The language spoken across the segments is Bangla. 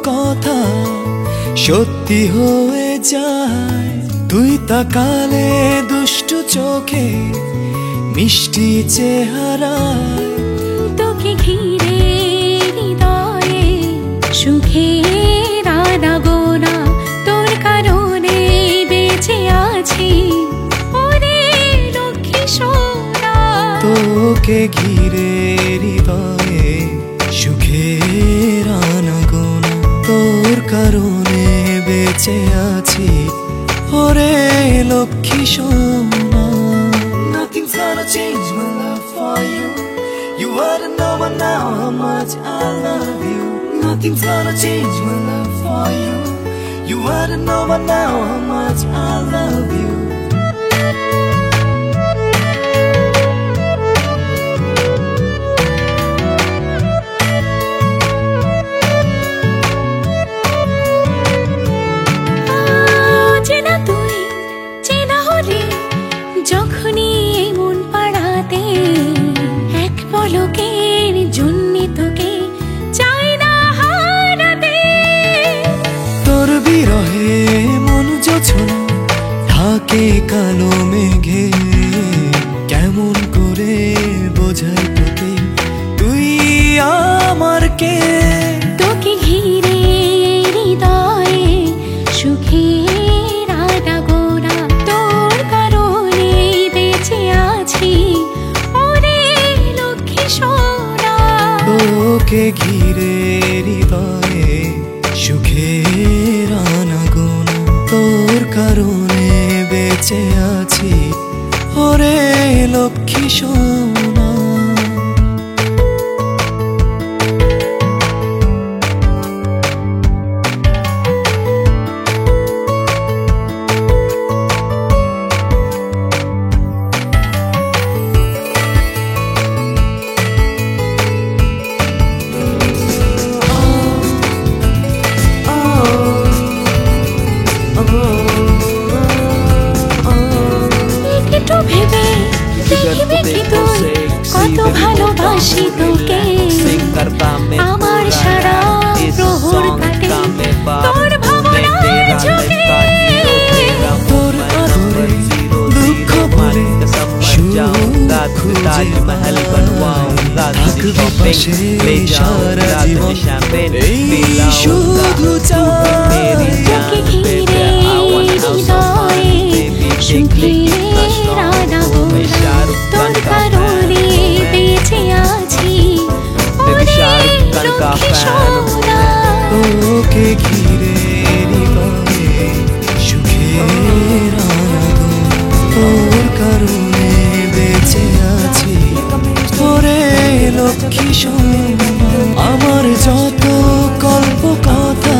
কথা সত্যি হয়ে যায়। তুই তাকালে দুষ্টু চোখে মিষ্টি চেহারায়, তোকে ঘিরে হৃদয়ে সুখের আনাগোনা, তোর কারণে বেঁচে আছি ওরে লক্ষ্মী সোনা। তোকে ঘিরে হৃদয়ে সুখের আনাগোনা, তোর কারণে বেঁচে আছি ওরে লক্ষ্মী সোনা। Nothing's gonna change my love for you. You ought to know by now how much I love you. Nothing's gonna change my love for you. You ought to know by now how much I love you. যখনই মন পাড়াতে এক পলকের জন্য তোকে চাই না হারাতে। তোর বিরহে মন যোছনা থাকে কালো মেঘে, কেমন করে বোঝাই তোকে তুই আমার কে। তোকে ঘিরে হৃদয়ে সুখের আনাগোনা, তোর কারণে বেঁচে আছি ওরে লক্ষ্মী সোনা। তোকে ঘিরে হৃদয়ে সুখের আনাগোনা, তোর কারণে বেঁচে আছি ওরে লক্ষ্মী সোনা। কত ভালোবাসি তোকে, আমার সারা প্রহর কাটে তোর ভাবনার ঝোঁকে। তোর আদরে দুঃখ ভুলে ताजमहल बनवाऊंगा तुझे शॉपिंग ले जाऊंगा तुझे शैंपेन पिलाऊंगा मेरी जान baby I want house on mine baby देख ले कितना strong हूँ मैं शाहरुख खान का फैन बेचे आছি बेबी शाहरुख खान का फैन তোকে ঘিরে হৃদয়ে সুখের আনাগোনা, তোর কারণে বেঁচে আছি ওরে লক্ষ্মী সোনা। আমার যত গল্প কথা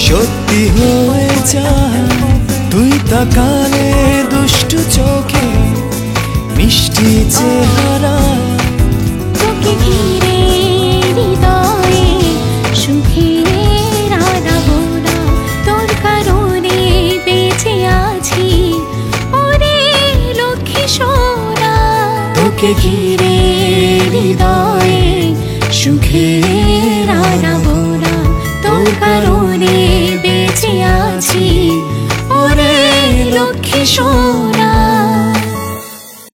সত্যি হয়ে যায়, তুই তাকালে দুষ্টু চোখে মিষ্টি চেহারা। তোকে ঘিরে হৃদয়ে সুখের আনাগোনা, তোর কারণে বেঁচে আছি ওরে লক্ষ্মী সোনা। তোকে ঘিরে হৃদয়ে সুখের আনাগোনা, তোর কারণে বেঁচে আছি ওরে লক্ষ্মী সোনা।